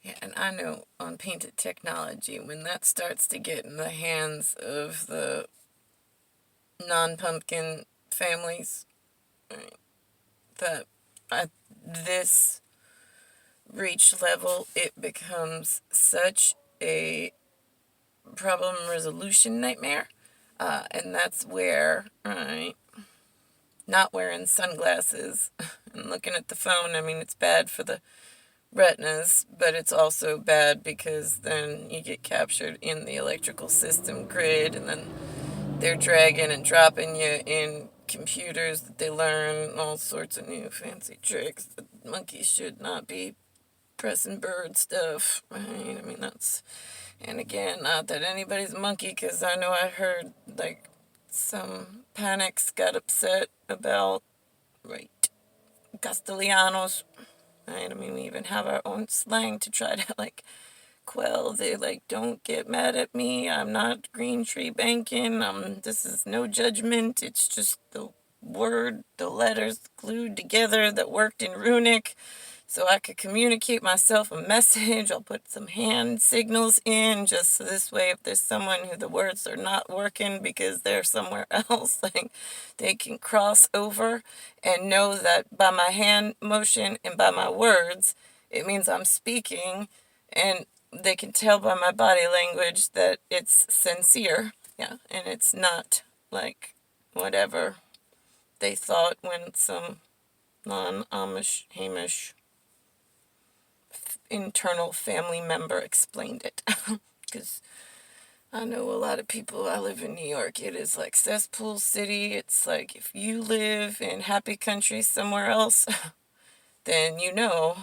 Yeah, and I know on painted technology, when that starts to get in the hands of the non-pumpkin families, right, that at this reach level, it becomes such a problem resolution nightmare. And that's where, right, not wearing sunglasses and looking at the phone, I mean, it's bad for the retinas, but it's also bad because then you get captured in the electrical system grid, and then they're dragging and dropping you in computers that they learn all sorts of new fancy tricks that monkeys should not be pressing bird stuff, right? I mean, that's, and again, not that anybody's a monkey, because I know I heard, like, some panics got upset about, right, Castellanos, right? I mean, we even have our own slang to try to, like, quell the, like, don't get mad at me, I'm not green tree banking, this is no judgment, it's just the word, the letters glued together that worked in runic, so I could communicate myself a message. I'll put some hand signals in, just so this way if there's someone who the words are not working because they're somewhere else, like, they can cross over and know that by my hand motion and by my words, it means I'm speaking, and they can tell by my body language that it's sincere, yeah, and it's not like whatever they thought when some non-Amish, Hamish internal family member explained it. Because I know a lot of people, I live in New York, it is like cesspool city. It's like if you live in happy country somewhere else, then you know,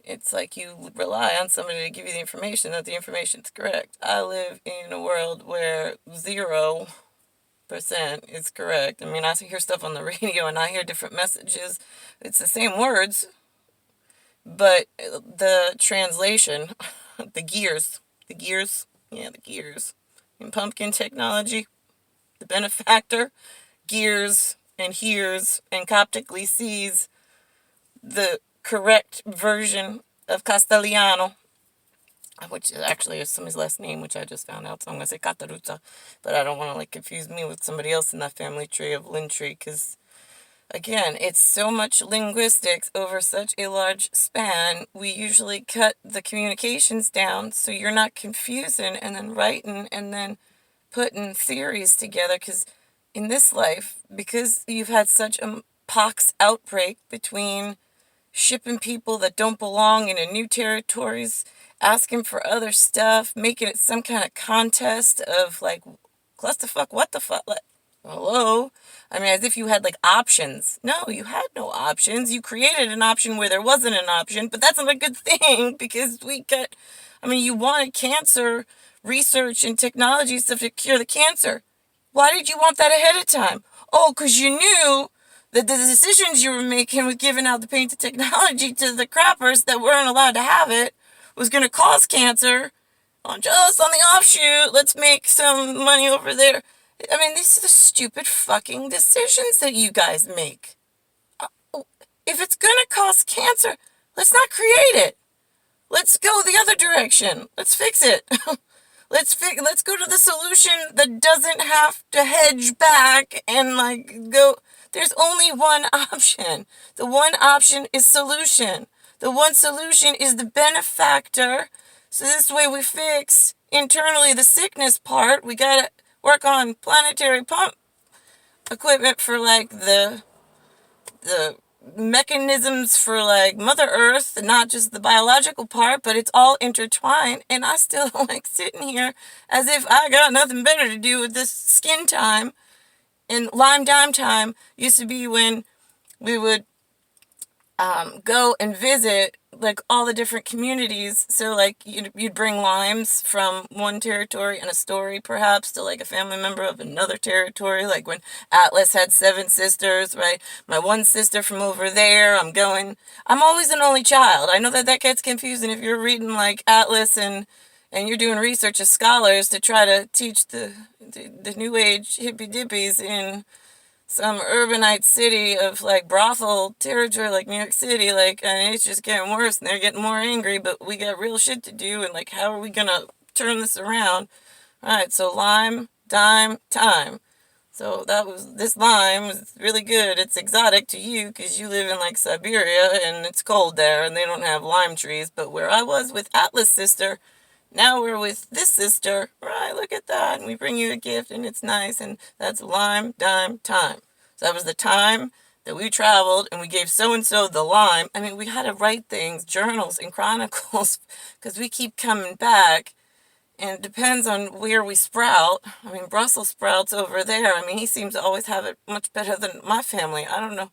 it's like you rely on somebody to give you the information that the information's correct. I live in a world where 0% is correct. I mean, I hear stuff on the radio and I hear different messages. It's the same words, but the translation, the gears in pumpkin technology, the benefactor gears and hears and coptically sees the correct version of Castellano, which actually is somebody's last name, which I just found out, so I'm going to say Cattaruzza, but I don't want to, like, confuse me with somebody else in that family tree of Lintry, because again, it's so much linguistics over such a large span. We usually cut the communications down so you're not confusing and then writing and then putting theories together. Because in this life, because you've had such a pox outbreak between shipping people that don't belong into new territories, asking for other stuff, making it some kind of contest of, like, clusterfuck, what the fuck? Like, hello? I mean, as if you had, like, options. No, you had no options. You created an option where there wasn't an option, but that's not a good thing because I mean, you wanted cancer research and technology stuff to cure the cancer. Why did you want that ahead of time? Oh, because you knew that the decisions you were making with giving out the painted technology to the crappers that weren't allowed to have it was going to cause cancer. Just on the offshoot, let's make some money over there. I mean, these are the stupid fucking decisions that you guys make. If it's going to cause cancer, let's not create it. Let's go the other direction. Let's fix it. Let's go to the solution that doesn't have to hedge back and, like, go. There's only one option. The one option is solution. The one solution is the benefactor. So this way we fix internally the sickness part. We gotta work on planetary pump equipment for, like, the mechanisms for, like, Mother Earth, not just the biological part, but it's all intertwined. And I still like sitting here as if I got nothing better to do with this skin time. And Lime Dime time used to be when we would go and visit, like, all the different communities. So, like, you'd bring limes from one territory and a story perhaps to, like, a family member of another territory. Like when Atlas had 7 sisters, right? My one sister from over there, I'm always an only child. I know that gets confusing if you're reading, like, Atlas and you're doing research as scholars to try to teach the new age hippy dippies in some urbanite city of like brothel territory like New York City, like, and it's just getting worse and they're getting more angry, but we got real shit to do, and like, how are we gonna turn this around? Alright, so lime, dime, time. So this lime is really good. It's exotic to you because you live in like Siberia and it's cold there and they don't have lime trees. But where I was with Atlas sister, now we're with this sister. Right, look at that. And we bring you a gift and it's nice. And that's lime, dime, time. So that was the time that we traveled and we gave so-and-so the lime. I mean, we had to write things, journals and chronicles, because we keep coming back. And it depends on where we sprout. I mean, Brussels sprouts over there. I mean, he seems to always have it much better than my family. I don't know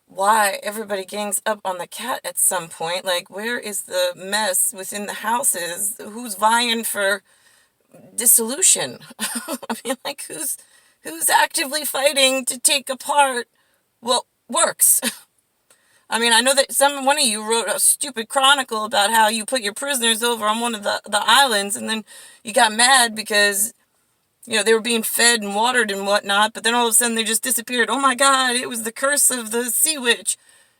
why everybody gangs up on the cat at some point. Like, where is the mess within the houses? Who's vying for dissolution? I mean, like, who's actively fighting to take apart what works? I mean, I know that one of you wrote a stupid chronicle about how you put your prisoners over on one of the islands, and then you got mad because, you know, they were being fed and watered and whatnot, but then all of a sudden they just disappeared. Oh my God, it was the curse of the sea witch.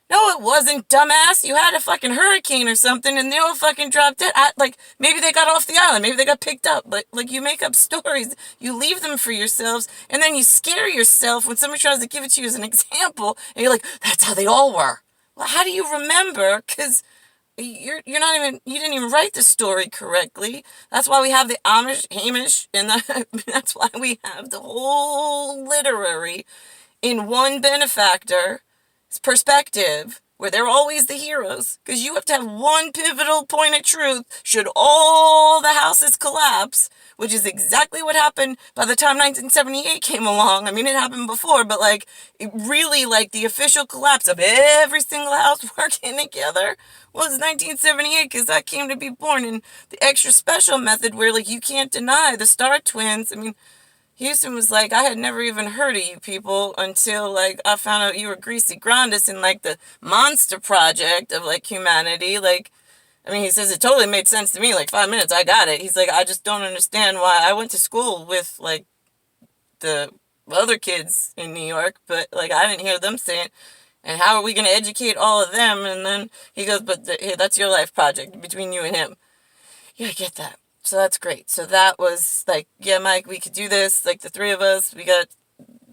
No, it wasn't, dumbass. You had a fucking hurricane or something, and they all fucking dropped dead. Like, maybe they got off the island. Maybe they got picked up. But, like, you make up stories. You leave them for yourselves, and then you scare yourself when somebody tries to give it to you as an example, and you're like, that's how they all were. Well, how do you remember? Because you didn't even write the story correctly. That's why we have the Hamish, and that's why we have the whole literary in one benefactor perspective, where they're always the heroes, because you have to have one pivotal point of truth should all the houses collapse, which is exactly what happened by the time 1978 came along. I mean, it happened before, but like, it really, like, the official collapse of every single house working together was 1978, because that came to be born in the extra special method where, like, you can't deny the Star Twins. I mean, Houston was like, I had never even heard of you people until, like, I found out you were Greasy Grandis in, like, the monster project of, like, humanity. Like, I mean, he says it totally made sense to me. Like, 5 minutes, I got it. He's like, I just don't understand why. I went to school with, like, the other kids in New York, but, like, I didn't hear them say it. And how are we going to educate all of them? And then he goes, but hey, that's your life project between you and him. Yeah, I get that. So that's great. So that was like, yeah, Mike, we could do this. Like, the three of us, we got,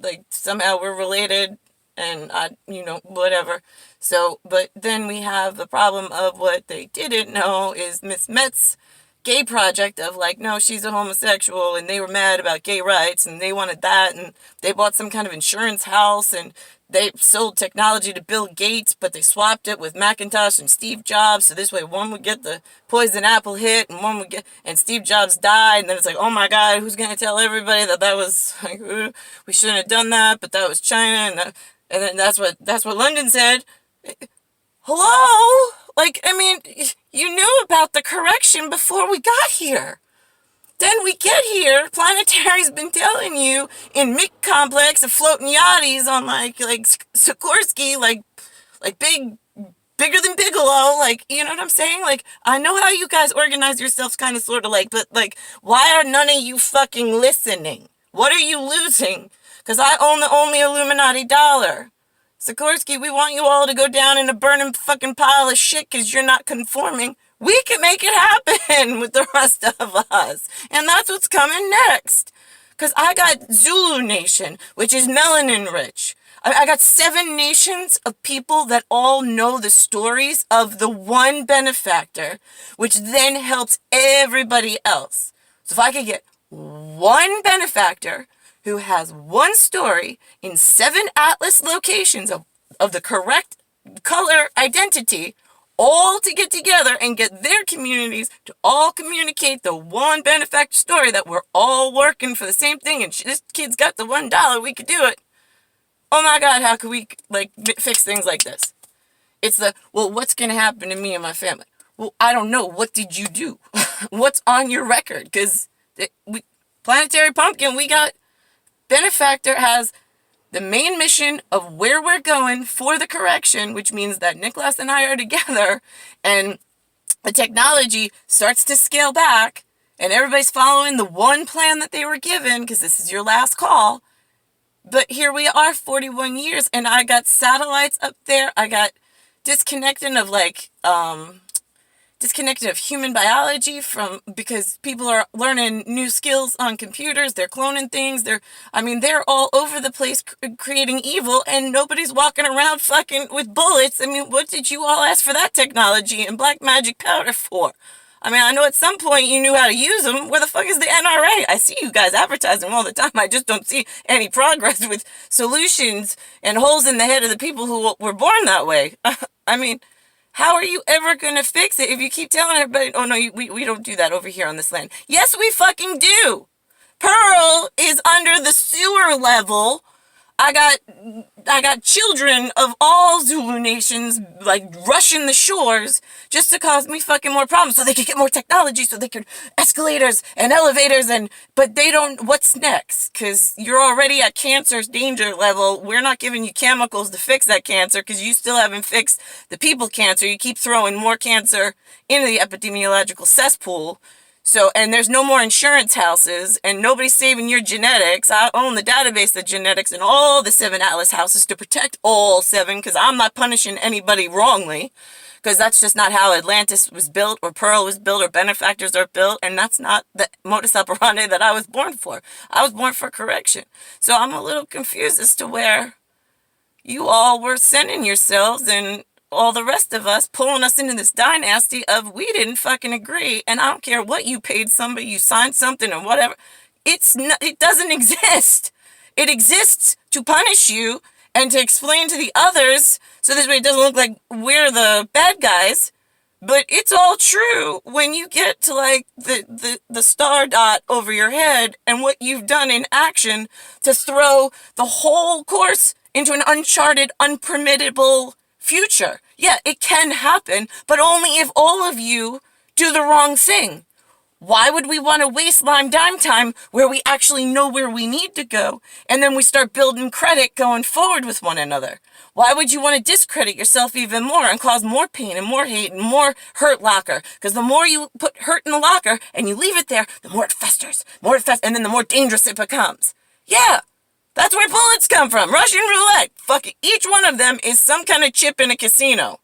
like, somehow we're related and whatever. So, but then we have the problem of what they didn't know is Miss Met's gay project of, like, no, she's a homosexual, and they were mad about gay rights and they wanted that, and they bought some kind of insurance house, and they sold technology to Bill Gates, but they swapped it with Macintosh and Steve Jobs, so this way one would get the poison apple hit and one would get, and Steve Jobs died, and then it's like, oh my God, who's going to tell everybody that was, like, we shouldn't have done that, but that was China, and then that's what London said. Hello? Like, I mean, you knew about the correction before we got here. Then we get here, Planetary's been telling you in Mick Complex of floating yachties on like Sikorsky, like bigger than Bigelow, like, you know what I'm saying? Like, I know how you guys organize yourselves kind of sort of like, but like, why are none of you fucking listening? What are you losing? Because I own the only Illuminati dollar. Sikorsky, we want you all to go down in a burning fucking pile of shit because you're not conforming. We can make it happen with the rest of us. And that's what's coming next. Because I got Zulu Nation, which is melanin rich. I got 7 nations of people that all know the stories of the one benefactor, which then helps everybody else. So if I could get one benefactor who has one story in 7 Atlas locations of the correct color identity, all to get together and get their communities to all communicate the one benefactor story that we're all working for the same thing, and this kid's got the $1, we could do it. Oh my God, how could we, like, fix things like this? It's well, what's going to happen to me and my family? Well, I don't know. What did you do? What's on your record? Because Planetary Pumpkin, we got Benefactor has the main mission of where we're going for the correction, which means that Nicholas and I are together, and the technology starts to scale back, and everybody's following the one plan that they were given, because this is your last call. But here we are 41 years, and I got satellites up there. I got disconnected of disconnected of human biology from, because people are learning new skills on computers. They're cloning things. They're all over the place creating evil, and nobody's walking around fucking with bullets. I mean, what did you all ask for that technology and black magic powder for? I mean, I know at some point you knew how to use them. Where the fuck is the NRA? I see you guys advertising all the time. I just don't see any progress with solutions and holes in the head of the people who were born that way. I mean, how are you ever going to fix it if you keep telling everybody, oh no, we don't do that over here on this land? Yes, we fucking do. Pearl is under the sewer level. I got children of all Zulu nations like rushing the shores just to cause me fucking more problems so they could get more technology, so they could escalators and elevators, but they don't. What's next? Because you're already at cancer's danger level. We're not giving you chemicals to fix that cancer because you still haven't fixed the people cancer. You keep throwing more cancer into the epidemiological cesspool. So, and there's no more insurance houses, and nobody's saving your genetics. I own the database of genetics in all the 7 Atlas houses to protect all 7, because I'm not punishing anybody wrongly, because that's just not how Atlantis was built, or Pearl was built, or benefactors are built, and that's not the modus operandi that I was born for. I was born for correction. So I'm a little confused as to where you all were sending yourselves, and all the rest of us pulling us into this dynasty of we didn't fucking agree, and I don't care what you paid somebody, you signed something or whatever. It doesn't exist. It exists to punish you and to explain to the others so this way it doesn't look like we're the bad guys. But it's all true when you get to like the star dot over your head and what you've done in action to throw the whole course into an uncharted, unpermittable future. Yeah, it can happen, but only if all of you do the wrong thing. Why would we want to waste lime dime time where we actually know where we need to go, and then we start building credit going forward with one another? Why would you want to discredit yourself even more and cause more pain and more hate and more hurt locker? Because the more you put hurt in the locker and you leave it there, the more it festers, and then the more dangerous it becomes. Yeah. That's where bullets come from. Russian roulette. Fucking each one of them is some kind of chip in a casino.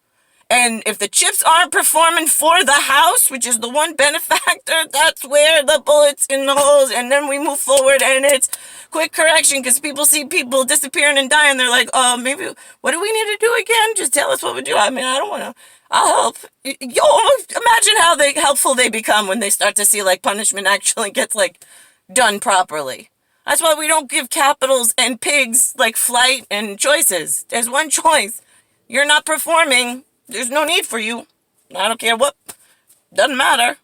And if the chips aren't performing for the house, which is the one benefactor, that's where the bullets in the holes. And then we move forward and it's quick correction because people see people disappearing and dying. They're like, maybe, what do we need to do again? Just tell us what we do. I mean, I don't want to. I'll help. Imagine how helpful they become when they start to see like punishment actually gets like done properly. That's why we don't give capitals and pigs like flight and choices. There's one choice. You're not performing. There's no need for you. I don't care what. Doesn't matter.